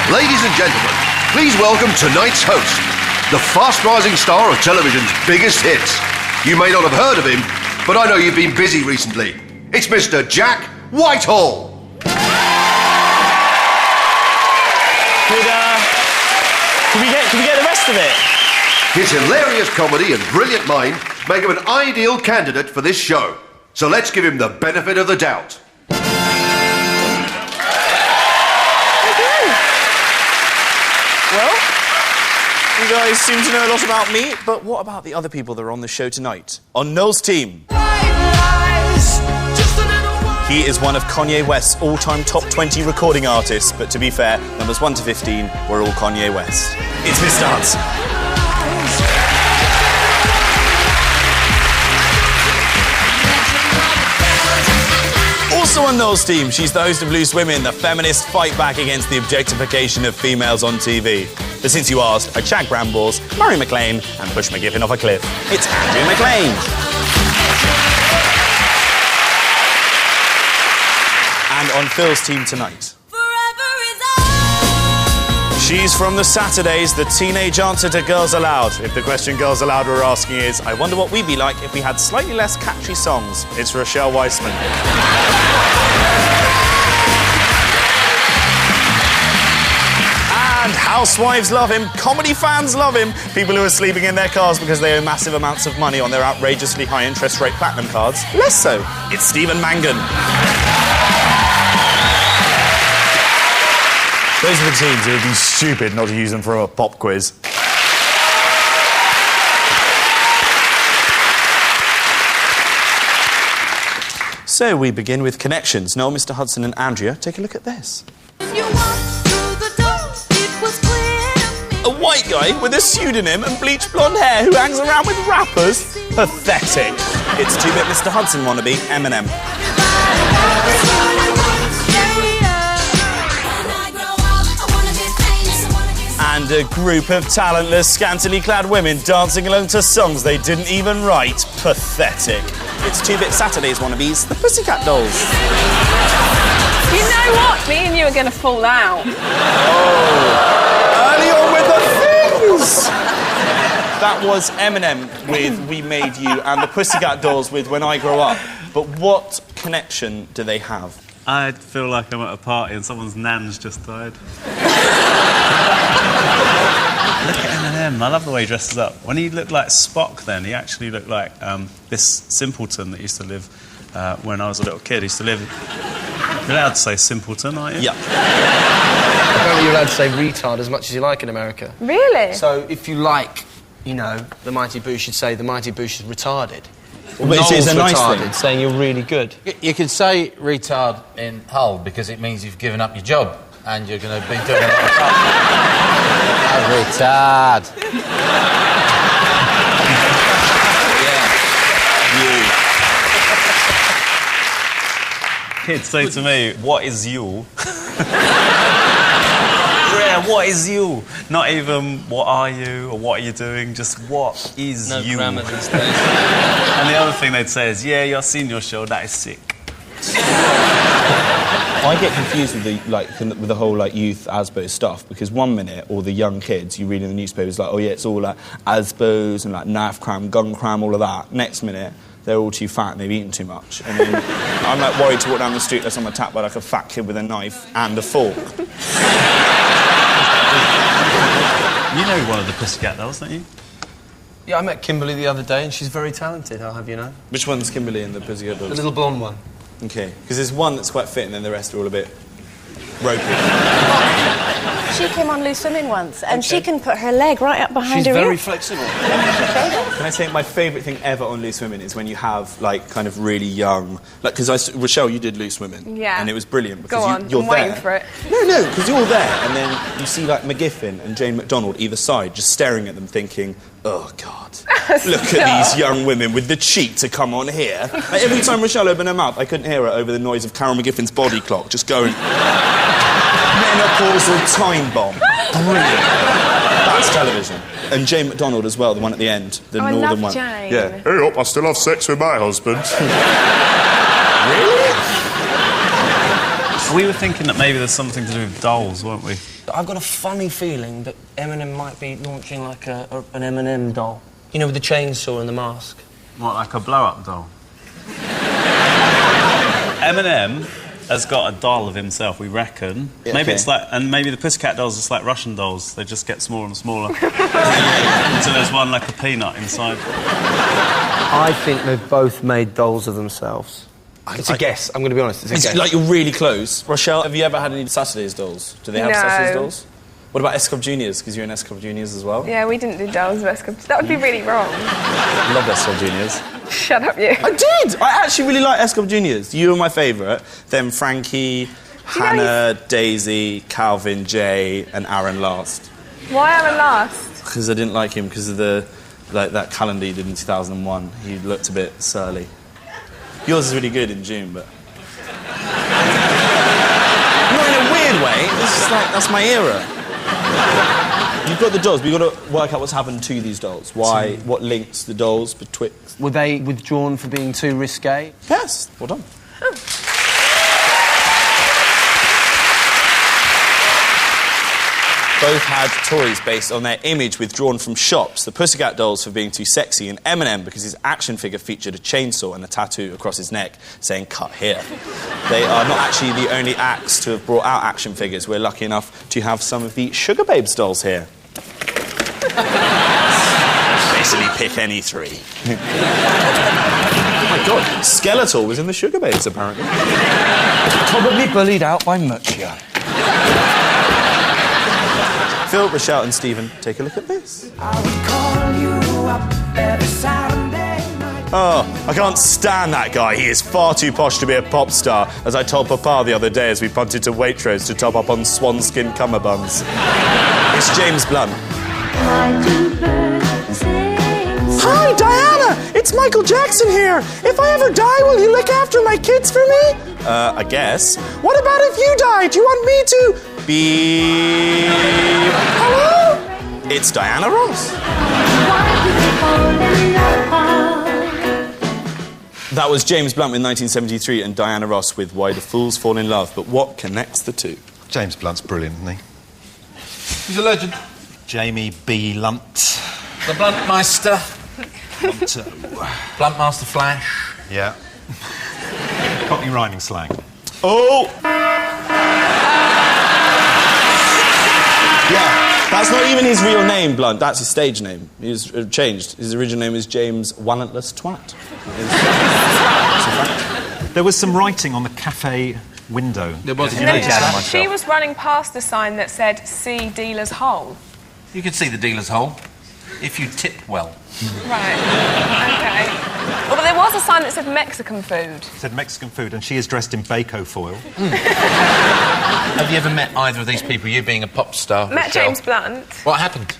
Ladies and gentlemen, please welcome tonight's host, the fast-rising star of television's biggest hits. You may not have heard of him, but I know you've been busy recently. It's Mr. Jack Whitehall. Can we get the rest of it? His hilarious comedy and brilliant mind make him an ideal candidate for this show. So let's give him the benefit of the doubt. Well, you guys seem to know a lot about me, but what about the other people that are on the show tonight? On Noel's team. He is one of Kanye West's all-time top 20 recording artists, but to be fair, numbers 1 to 15 were all Kanye West. It's Mr. Hudson. Also on Noel's team, she's the host of Loose Women, the feminist fight back against the objectification of females on TV. But since you asked, I shag brambles, marry McLean, and push McGiffin off a cliff. It's Andrea McLean. And on Phil's team tonight. She's from the Saturdays, the teenage answer to Girls Aloud. If the question Girls Aloud were asking is, I wonder what we'd be like if we had slightly less catchy songs. It's Rochelle Wiseman. And housewives love him, comedy fans love him, people who are sleeping in their cars because they owe massive amounts of money on their outrageously high interest rate platinum cards. Less so. It's Stephen Mangan. Those are the teams. It would be stupid not to use them for a pop quiz. So we begin with connections. Noel, Mr. Hudson and Andrea, take a look at this. A white guy with a pseudonym and bleached blonde hair who hangs around with rappers? Pathetic. It's 2-bit Mr. Hudson wannabe, Eminem. And a group of talentless, scantily clad women dancing along to songs they didn't even write. Pathetic. It's 2-bit Saturdays wannabes, the Pussycat Dolls. You know what? Me and you are going to fall out. Oh. Early on with the things! That was Eminem with We Made You and the Pussycat Dolls with When I Grow Up. But what connection do they have? I feel like I'm at a party and someone's nan's just died. Look at Eminem. I love the way he dresses up. When he looked like Spock then, he actually looked like this simpleton that used to live when I was a little kid. He used to live... You're allowed to say simpleton, aren't you? Yeah. Apparently you're allowed to say retard as much as you like in America. Really? So if you like, you know, the Mighty Boosh, you'd say the Mighty Boosh is retarded. But it's a nice thing. Saying you're really good. You could say retard in Hull because it means you've given up your job and you're going to be doing a lot of stuff. Retard. Kids say to me, what is you? Yeah, what is you? Not even what are you or what are you doing, just what is you? No grammar these days. And the other thing they'd say is, yeah, you've seen your show, that is sick. I get confused with the whole youth ASBO stuff because one minute all the young kids you read in the newspapers oh yeah, it's all ASBOs and NAF cram, gun cram, all of that. Next minute they're all too fat and they've eaten too much. And then I'm worried to walk down the street unless I'm attacked by a fat kid with a knife and a fork. You know one of the Pussycat Dolls, don't you? Yeah, I met Kimberly the other day and she's very talented, I'll have you know. Which one's Kimberly in the Pussycat Dolls? The little blonde one. Okay, because there's one that's quite fit and then the rest are all a bit ropey. She came on Loose Women once, and she can put her leg right up behind her She's very ear. flexible. Can I say my favourite thing ever on Loose Women is when you have kind of really young, because Rochelle, you did Loose Women, yeah, and it was brilliant because go on, you're I'm there. waiting for it. No, because you're there, and then you see McGiffin and Jane McDonald either side, just staring at them, thinking, oh God, look at these young women with the cheek to come on here. Every time Rochelle opened her mouth, I couldn't hear her over the noise of Carol McGiffin's body clock, just going. Menopausal time bomb. Brilliant. That's television. And Jane McDonald as well, the one at the end, the northern I love one. Jane. Yeah. Hey up, I still have sex with my husband. Really? We were thinking that maybe there's something to do with dolls, weren't we? I've got a funny feeling that Eminem might be launching like an Eminem doll. You know, with the chainsaw and the mask. What, like a blow-up doll? Eminem has got a doll of himself, we reckon. Yeah, maybe okay. it's like, and maybe the Pussycat dolls are just like Russian dolls. They just get smaller and smaller until there's one like a peanut inside. I think they've both made dolls of themselves. It's a guess. I'm going to be honest. It's a guess. Like you're really close. Rochelle, have you ever had any Saturdays dolls? Do they have Saturdays dolls? What about S Club Juniors? Because you're in S Club Juniors as well. Yeah, we didn't do dolls of S Club. That would be really wrong. Love S Club Juniors. Shut up, you. I did! I actually really like S Club Juniors. You were my favourite. Then Frankie, Hannah, Daisy, Calvin, Jay and Aaron last. Why Aaron last? Because I didn't like him because of the that calendar he did in 2001. He looked a bit surly. Yours is really good in June, but... Not in a weird way. It's just like, that's my era. You've got the dolls, but you've got to work out what's happened to these dolls. Why, what links the dolls betwixt... Were they withdrawn for being too risque? Yes, well done. Both had toys based on their image withdrawn from shops. The Pussycat Dolls for being too sexy, and Eminem because his action figure featured a chainsaw and a tattoo across his neck saying "cut here." They are not actually the only acts to have brought out action figures. We're lucky enough to have some of the Sugar Babes dolls here. Basically pick any three. Oh my God, Skeletor was in the Sugar Babes apparently. Probably bullied out by Mercury. Phil, Rochelle and Stephen, take a look at this. Oh, I can't stand that guy. He is far too posh to be a pop star, as I told Papa the other day as we punted to Waitrose to top up on swanskin cummerbunds. It's James Blunt. Hi, Diana! It's Michael Jackson here. If I ever die, will you look after my kids for me? I guess. What about if you die? Do you want me to... Beep. Hello? It's Diana Ross. That was James Blunt with 1973 and Diana Ross with Why Do Fools Fall in Love. But what connects the two? James Blunt's brilliant, isn't he? He's a legend. Jamie B. Lunt. The Bluntmeister. Bluntmaster Flash. Yeah. Cockney rhyming slang. Oh! Yeah, that's not even his real name, Blunt. That's his stage name. He's changed. His original name is James Wallentless Twat. There was some writing on the cafe window. There was. And then she was running past a sign that said, "See dealer's hole." You could see the dealer's hole if you tipped well. Right, OK. Well, but there was a sign that said Mexican food. It said Mexican food, and she is dressed in Baco foil. Have you ever met either of these people, you being a pop star? Met Rochelle? James Blunt. What happened?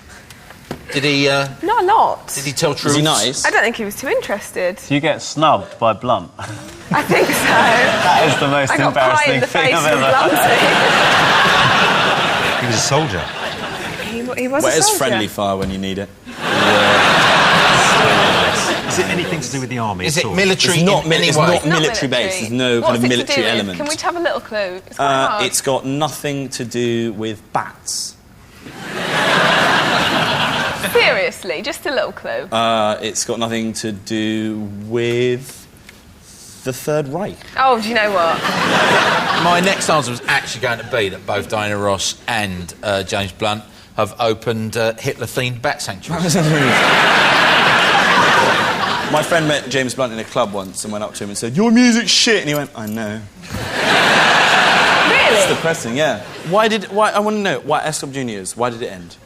Did he... Not a lot. Did he tell truths? Was he nice? I don't think he was too interested. Do you get snubbed by Blunt? I think so. That is the most I got pie in embarrassing the thing face I've from ever... Blunty. He was a soldier. He was Where's a soldier. friendly fire when you need it? Is it anything to do with the army? Is at it all? military It's not, in any it's way? not military based. There's no What's kind of it to military do with? element. Can we have a little clue? It's quite hard. It's got nothing to do with bats. Seriously, just a little clue. It's got nothing to do with the Third Reich. Oh, do you know what? My next answer was actually going to be that both Diana Ross and James Blunt have opened Hitler-themed bat sanctuaries. My friend met James Blunt in a club once and went up to him and said, "Your music's shit," and he went, "I know." Really? It's depressing, yeah. Why, I want to know, why S Club Juniors, why did it end?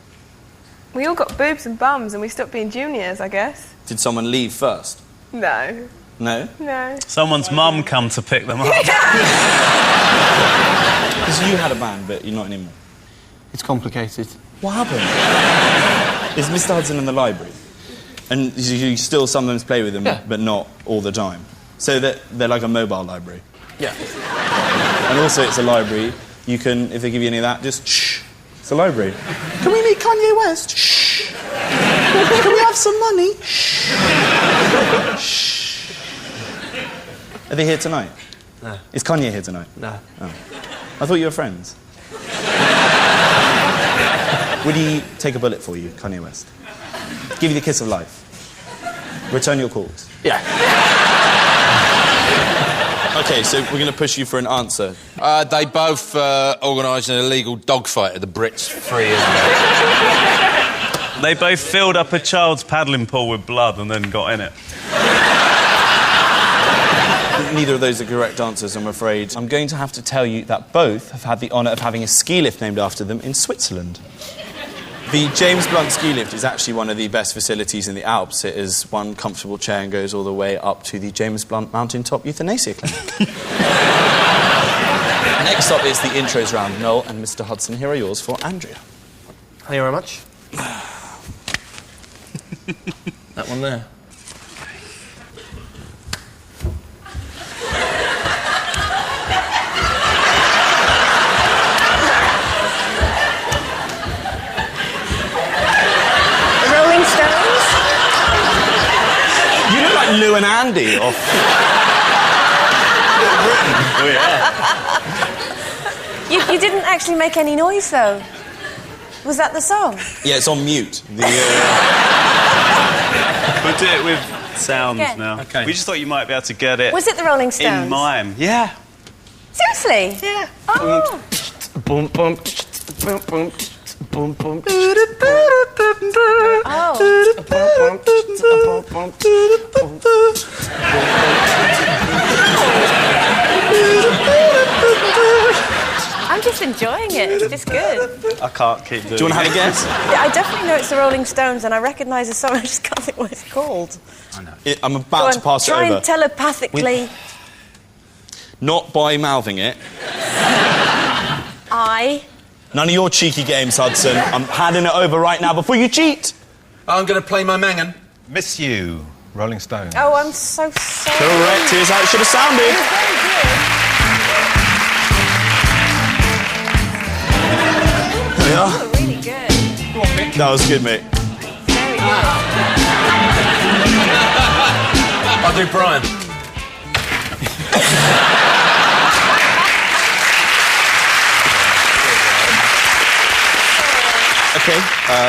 We all got boobs and bums and we stopped being juniors, I guess. Did someone leave first? No. No? No. Someone's mum come to pick them up. Because you had a band, but you're not anymore. It's complicated. What happened? Is Mr. Hudson in the library? And you still sometimes play with them, Yeah. but not all the time. So they're like a mobile library. Yeah. And also it's a library. You can, if they give you any of that, just shh. It's a library. Can we meet Kanye West? Shh. Can we have some money? Shh. Are they here tonight? No. Is Kanye here tonight? No. Oh. I thought you were friends. Would he take a bullet for you, Kanye West? Give you the kiss of life? Return your calls? Yeah. OK, so we're going to push you for an answer. They both organised an illegal dogfight at the Brits 3 years ago. They both filled up a child's paddling pool with blood and then got in it. Neither of those are correct answers, I'm afraid. I'm going to have to tell you that both have had the honour of having a ski lift named after them in Switzerland. The James Blunt ski lift is actually one of the best facilities in the Alps. It is one comfortable chair and goes all the way up to the James Blunt Mountaintop Euthanasia Clinic. Next up is the intros round. Noel and Mr. Hudson, here are yours for Andrea. Thank you very much. That one there. Lou and Andy off. Oh, yeah. You didn't actually make any noise, though. Was that the song? Yeah, it's on mute. We'll do it with sounds now. Okay. We just thought you might be able to get it. Was it the Rolling Stones? In mime. Yeah. Seriously? Yeah. Oh. Boom, boom, boom, boom, boom, boom. Oh. I'm just enjoying it. It's just good. I can't keep doing it. Do you want to have a guess? Yeah, I definitely know it's the Rolling Stones, and I recognise the song. I just can't think what it's called. I know. I'm about to pass it over. Try and telepathically. Not by mouthing it. None of your cheeky games, Hudson. I'm handing it over right now before you cheat. I'm going to play my Mangan. Miss You, Rolling Stones. Oh, I'm so sorry. Correct. Here's how it should have sounded. Very good. There we are. Oh, really good. Go on, Mick. That was good, mate. Very good. I'll do Brian. OK,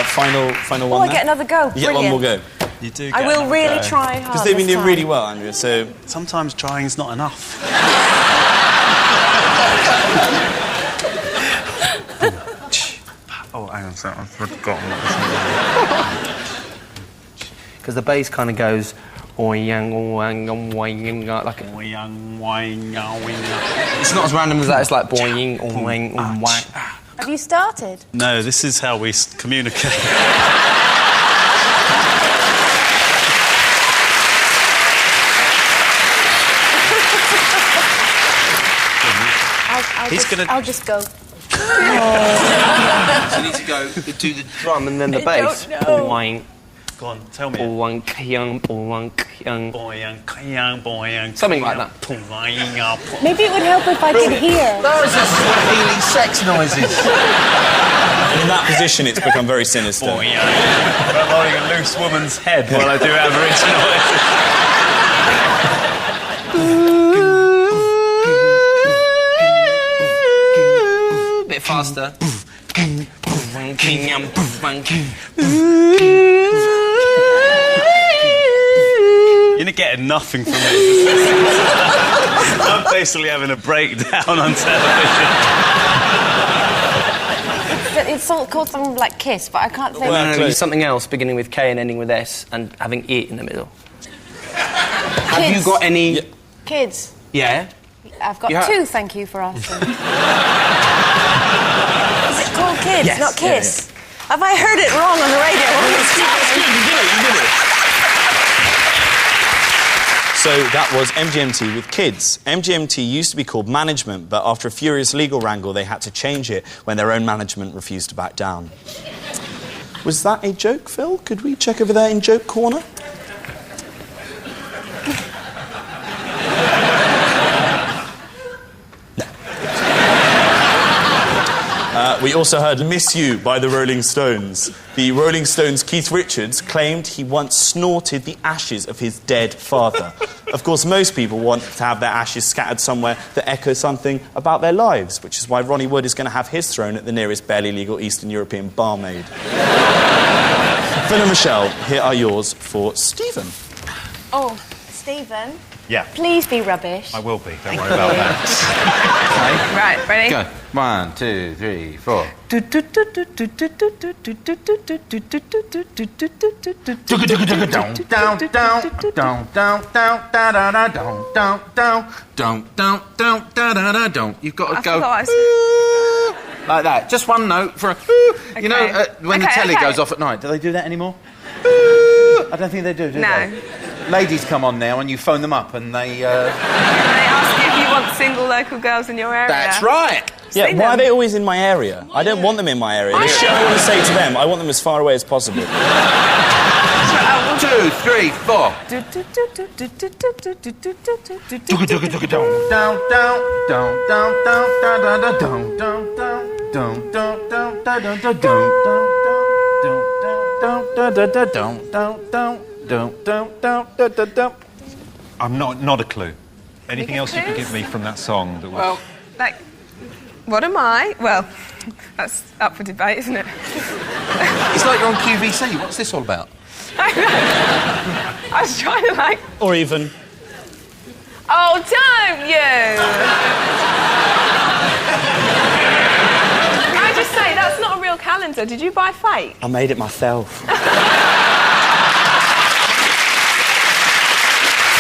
final one. I get another go. You get one more go. You do. I will really try hard. Because they've been this doing time. really well, Andrea, so... Sometimes trying's not enough. Oh, hang on a second. I've forgotten what this is. Because the bass kind of goes... like a... It's not as random as that. It's like boing, wang, wang. Have you started? No, this is how we communicate. I'll just go. So you need to go do the drum and then the bass. I don't know. Boing. Go on, tell me. Something like that. Maybe it would help if I could hear. Those are Swahili sex noises. In that position, it's become very sinister. I'm holding a loose woman's head while I do Aboriginal noises. Bit faster. You're not getting nothing from me. I'm basically having a breakdown on television. It's called something like Kiss, but I can't think. No, something else beginning with K and ending with S and having E in the middle. Have you got any... Kids. Yeah? I've got two, thank you for asking. Is it called Kids, Yes. not Kiss? Have I heard it wrong on the radio? You did it. So that was MGMT with Kids. MGMT used to be called Management, but after a furious legal wrangle, they had to change it when their own management refused to back down. Was that a joke, Phil? Could we check over there in Joke Corner? We also heard Miss You by the Rolling Stones. The Rolling Stones' Keith Richards claimed he once snorted the ashes of his dead father. Of course, most people want to have their ashes scattered somewhere that echoes something about their lives, which is why Ronnie Wood is going to have his thrown at the nearest barely legal Eastern European barmaid. Phil and Rochelle, here are yours for Stephen. Oh, Stephen. Yeah. Please be rubbish. I will be. Don't worry about that. Right, ready? Go. 1, 2, 3, 4. You've got to go like that. Just one note for a. You know, when the telly goes off at night, do they do that anymore? I don't think they do they? Ladies come on now and you phone them up and they... They ask you if you want single local girls in your area. That's right. Yeah, why are they always in my area? I don't want them in my area. The shit I want to say to them, I want them as far away as possible. 2, 3, 4. I'm not a clue. Anything else you could give me from that song? That Well, like, what am I? Well, that's up for debate, isn't it? It's like you're on QVC. What's this all about? I was trying to, like... Or even... Oh, don't you! Can I just say, that's not a real calendar. Did you buy fake? I made it myself.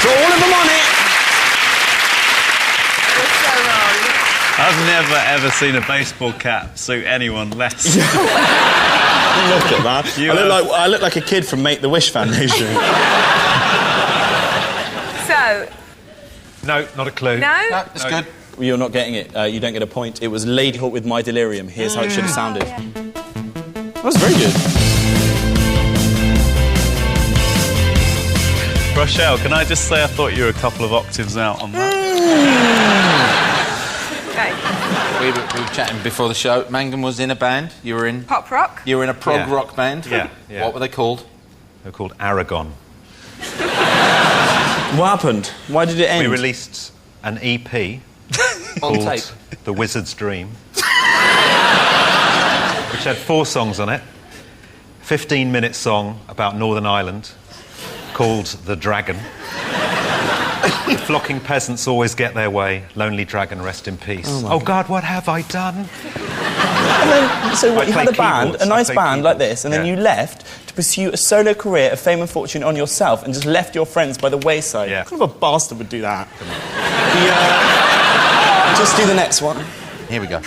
For all of them on it! You're so wrong. I've never, ever seen a baseball cap suit anyone less. Look at that. I look like a kid from Make-the-Wish Foundation. So... No, not a clue. No? No, that's good. You're not getting it. You don't get a point. It was Lady Hawk with My Delirium. Here's how it should have sounded. Yeah. That was very good. Rochelle, can I just say I thought you were a couple of octaves out on that? Okay. We were chatting before the show. Mangan was in a band. You were in... Pop rock? You were in a prog Yeah. rock band. Yeah, yeah. What were they called? They're called Aragon. What happened? Why did it end? We released an EP On called tape. The Wizard's Dream, which had 4 songs on it. 15-minute song about Northern Ireland called The Dragon. Flocking peasants always get their way. Lonely dragon, rest in peace. Oh God, what have I done? And then, so what, you had a band, a nice band like this, and then you left to pursue a solo career of fame and fortune on yourself and just left your friends by the wayside. Yeah. What kind of a bastard would do that? Just do the next one. Here we go.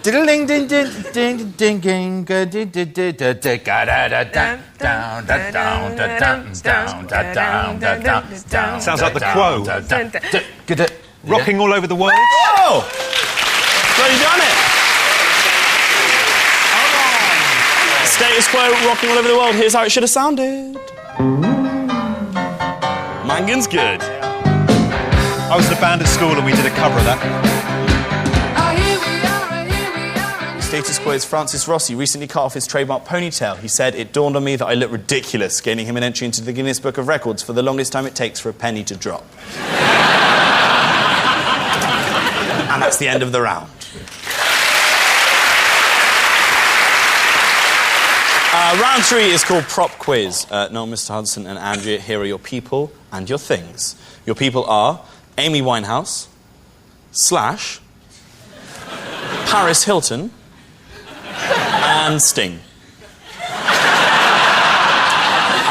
Diddling ding ding ding ding ding down Sounds like the Quo. Rocking all over the world. Oh! Bloody done it! Status Quo, rocking all over the world. Here's how it should have sounded. Mangan's good. I was in a band at school and we did a cover of that. Status Quo's Francis Rossi recently cut off his trademark ponytail. He said, "It dawned on me that I look ridiculous, gaining him an entry into the Guinness Book of Records for the longest time it takes for a penny to drop." And that's the end of the round. Round 3 is called Prop Quiz. Noel, Mr. Hudson and Andrea, here are your people and your things. Your people are Amy Winehouse / Paris Hilton and Sting.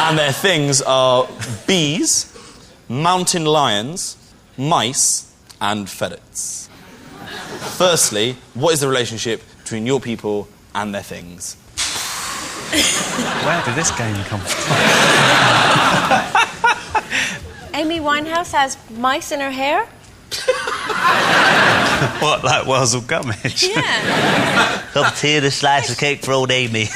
And their things are bees, mountain lions, mice and ferrets. Firstly, what is the relationship between your people and their things? Where did this game come from? Amy Winehouse has mice in her hair? What, like Wurzel Gummidge? Yeah. Come to the slice of cake for old Amy.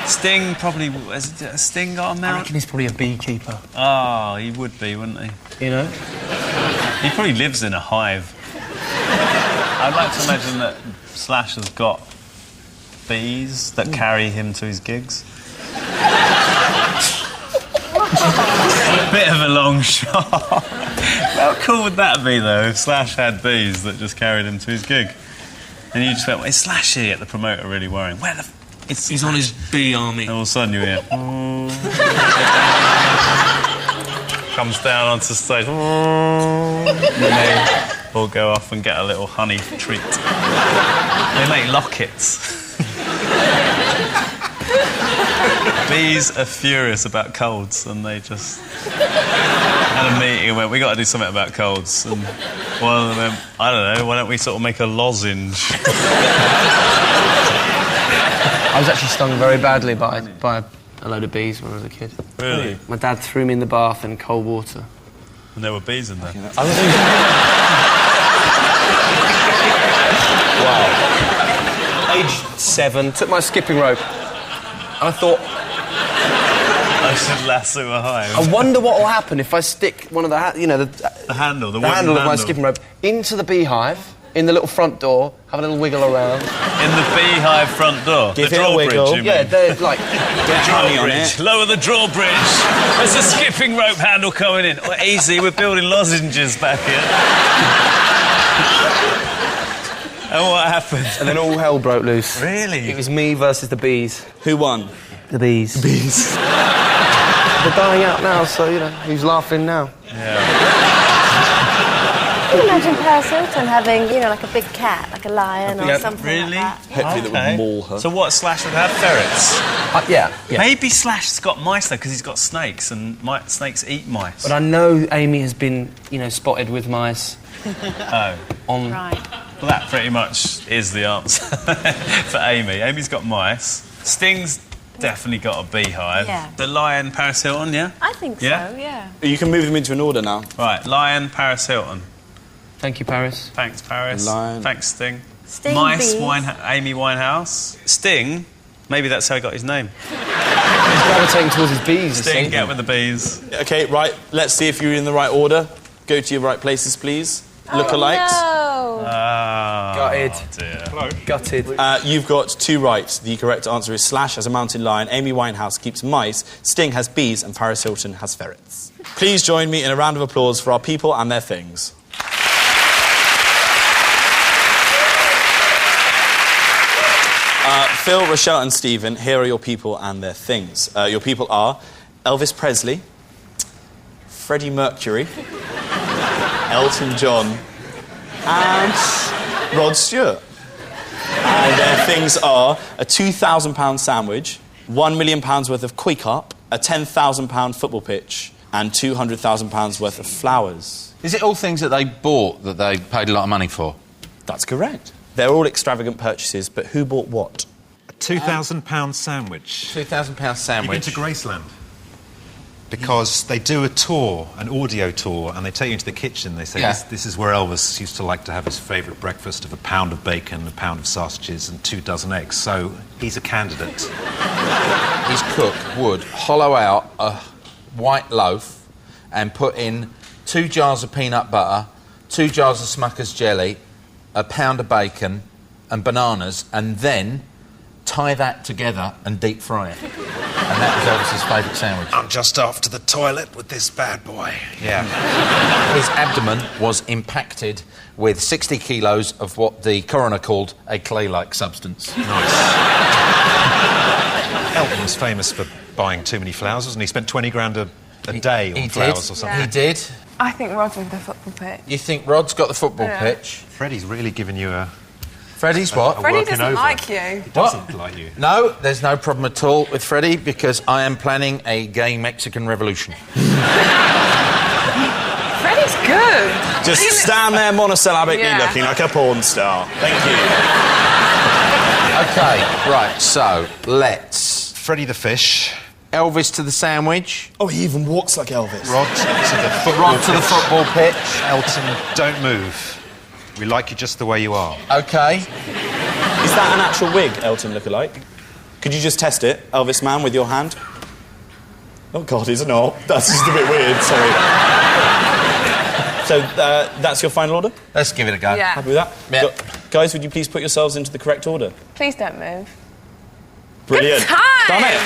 Sting probably... Has Sting got a I mount? reckon he's probably a beekeeper. Oh, he would be, wouldn't he? You know? He probably lives in a hive. I'd like to imagine that Slash has got bees that carry him to his gigs. A bit of a long shot. How cool would that be, though, if Slash had bees that just carried him to his gig? And you just went, well, is Slash here? The promoter really worrying. Where the... He's on his bee army. And all of a sudden you hear... comes down onto stage. And they all go off and get a little honey treat. They make lockets. Bees are furious about colds, and they just had a meeting and went, we got to do something about colds. And one of them went, I don't know, why don't we sort of make a lozenge? I was actually stung very badly by a load of bees when I was a kid. Really? My dad threw me in the bath in cold water. And there were bees in there? Wow. Age 7, took my skipping rope, and I thought... I should lasso a hive. I wonder what will happen if I stick one of the handle of my skipping rope into the beehive, in the little front door, have a little wiggle around. In the beehive front door? Give the it a wiggle. Drawbridge, you mean? Yeah, they're like... The drawbridge. Lower the drawbridge. There's a skipping rope handle coming in. Well, easy, we're building lozenges back here. And what happened? And then all hell broke loose. Really? It was me versus the bees. Who won? The bees. The bees. They're dying out now, so, you know, who's laughing now? Yeah. Can you imagine Paris Hilton having, you know, like a big cat, like a lion or something really? like that? Hopefully that would maul her. So what, Slash would have ferrets? Yeah. Maybe Slash's got mice, though, because he's got snakes, and snakes eat mice. But I know Amy has been, you know, spotted with mice. Oh. Right. Well, that pretty much is the answer for Amy. Amy's got mice. Sting's definitely got a beehive. Yeah. The lion, Paris Hilton, yeah? I think so, yeah. You can move them into an order now. Right, lion, Paris Hilton. Thank you, Paris. Thanks, Paris. Lion. Thanks, Sting. Sting, Mice, bees. Amy Winehouse. Sting, maybe that's how he got his name. He's gravitating towards his bees, Sting, get with the bees. OK, right, let's see if you're in the right order. Go to your right places, please. Lookalikes. No. Gutted. Dear. Gutted. You've got 2 right. The correct answer is Slash has a mountain lion, Amy Winehouse keeps mice, Sting has bees, and Paris Hilton has ferrets. Please join me in a round of applause for our people and their things. Phil, Rochelle and Stephen, here are your people and their things. Your people are Elvis Presley, Freddie Mercury, Elton John and Rod Stewart. And their things are a £2,000 sandwich, £1 million worth of koi carp, a £10,000 football pitch and £200,000 worth of flowers. Is it all things that they bought that they paid a lot of money for? That's correct. They're all extravagant purchases, but who bought what? A £2,000 sandwich. £2,000 sandwich. You've been to Graceland? Because they do a tour, an audio tour, and they take you into the kitchen. They say, this is where Elvis used to like to have his favourite breakfast of a pound of bacon, a pound of sausages and 2 dozen eggs. So he's a candidate. His cook would hollow out a white loaf and put in 2 jars of peanut butter, 2 jars of Smucker's jelly, a pound of bacon and bananas, and then tie that together and deep fry it. And that was Elvis's favourite sandwich. I'm just off to the toilet with this bad boy. Yeah. His abdomen was impacted with 60 kilos of what the coroner called a clay-like substance. Nice. Elton was famous for buying too many flowers, wasn't he? He spent 20 grand a day on flowers or something. He did. I think Rod's with the football pitch. You think Rod's got the football pitch? Freddie's really given you a... Freddie's what? Freddie doesn't like you. He doesn't like you. No, there's no problem at all with Freddie because I am planning a gay Mexican revolution. Freddie's good. Just stand there monosyllabically looking like a porn star. Thank you. OK, right, so let's... Freddie the fish. Elvis to the sandwich. Oh, he even walks like Elvis. Rod to the football pitch. Elton, don't move. We like you just the way you are. OK. Is that an actual wig, Elton lookalike? Could you just test it, Elvis man, with your hand? Oh, God, it's not. That's just a bit weird, sorry. So that's your final order? Let's give it a go. Yeah. Happy with that? Yeah. Guys, would you please put yourselves into the correct order? Please don't move. Brilliant. Good time. Done it.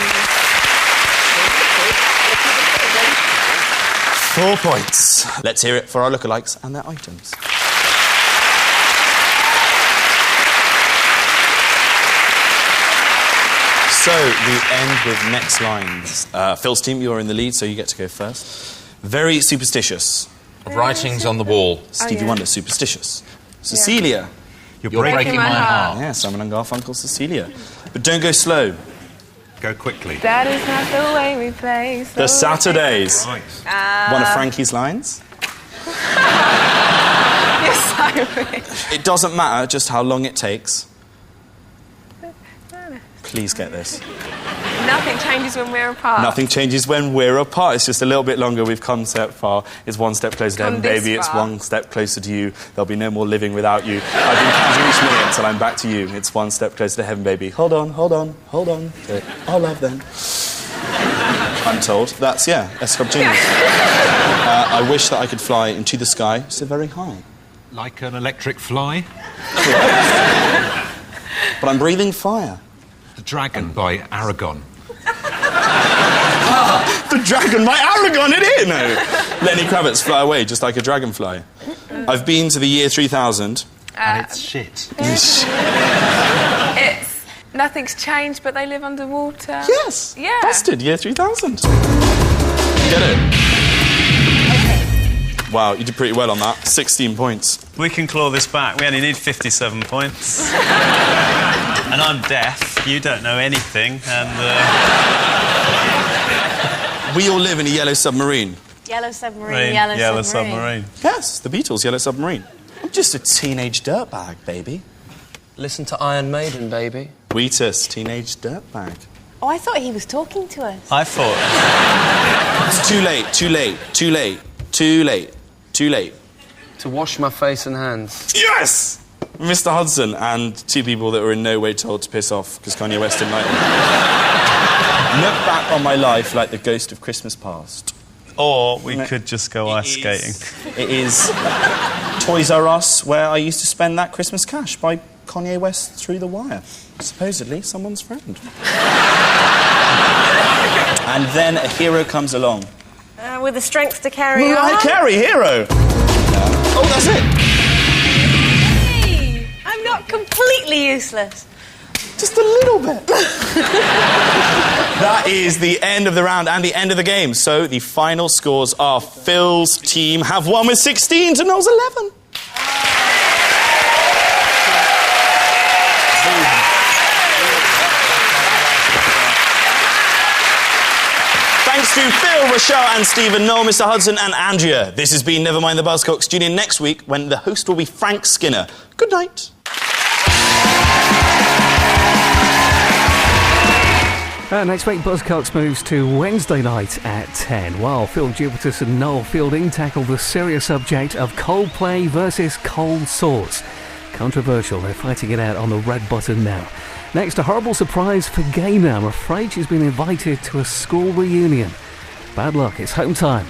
4 points. Let's hear it for our lookalikes and their items. So, we end with next lines. Phil's team, you're in the lead, so you get to go first. Very superstitious. Writings on the wall. Stevie Wonder, superstitious. Cecilia. You're breaking my heart. Yeah, Simon and Garfunkel, Cecilia. But don't go slow. Go quickly. That is not the way we play. So The Saturdays. Right. One of Frankie's lines. Yes, I wish. It doesn't matter just how long it takes. Please get this. Nothing changes when we're apart. Nothing changes when we're apart. It's just a little bit longer. We've come that far. It's one step closer to heaven, baby. It's one step closer to you. There'll be no more living without you. I've been counting each minute until I'm back to you. It's one step closer to heaven, baby. Hold on, hold on, hold on. I'll love then. I'm told. That's Scrub Genius. I wish that I could fly into the sky so very high. Like an electric fly? But I'm breathing fire. The Dragon by Aragon. The Dragon by Aragon, it is! No. Lenny Kravitz, Fly Away, just like a dragonfly. I've been to the year 3000. And it's shit. It's... Nothing's changed, but they live underwater. Yes. Yeah. Busted, year 3000. Get it? Wow, you did pretty well on that. 16 points. We can claw this back. We only need 57 points. And I'm deaf. You don't know anything. And we all live in a yellow submarine. Yellow submarine, yellow submarine. Yes, the Beatles, Yellow Submarine. I'm just a teenage dirtbag, baby. Listen to Iron Maiden, baby. Wheatus, teenage dirtbag. Oh, I thought he was talking to us. I thought... It's too late, too late, too late, too late, too late. To wash my face and hands. Yes! Mr. Hudson and two people that were in no way told to piss off because Kanye West didn't like them. Look back on my life like the ghost of Christmas past. Or we could just go ice skating. It is Toys R Us, where I used to spend that Christmas cash by Kanye West Through the Wire. Supposedly someone's friend. And then a hero comes along. With the strength to carry on. Mariah Carey, hero! Oh, that's it! Hey, I'm not completely useless. Just a little bit. That is the end of the round and the end of the game. So the final scores are Phil's team have won with 16 to Noel's 11. Thanks to Phil, Rochelle and Stephen, Noel, Mr. Hudson and Andrea. This has been Never Mind the Buzzcocks. Tune in next week when the host will be Frank Skinner. Good night. Next week, Buzzcocks moves to Wednesday night at 10, while Phil Jupitus and Noel Fielding tackle the serious subject of Coldplay versus Cold Sores. Controversial, they're fighting it out on the red button now. Next, a horrible surprise for Gaynor. I'm afraid she's been invited to a school reunion. Bad luck, it's home time.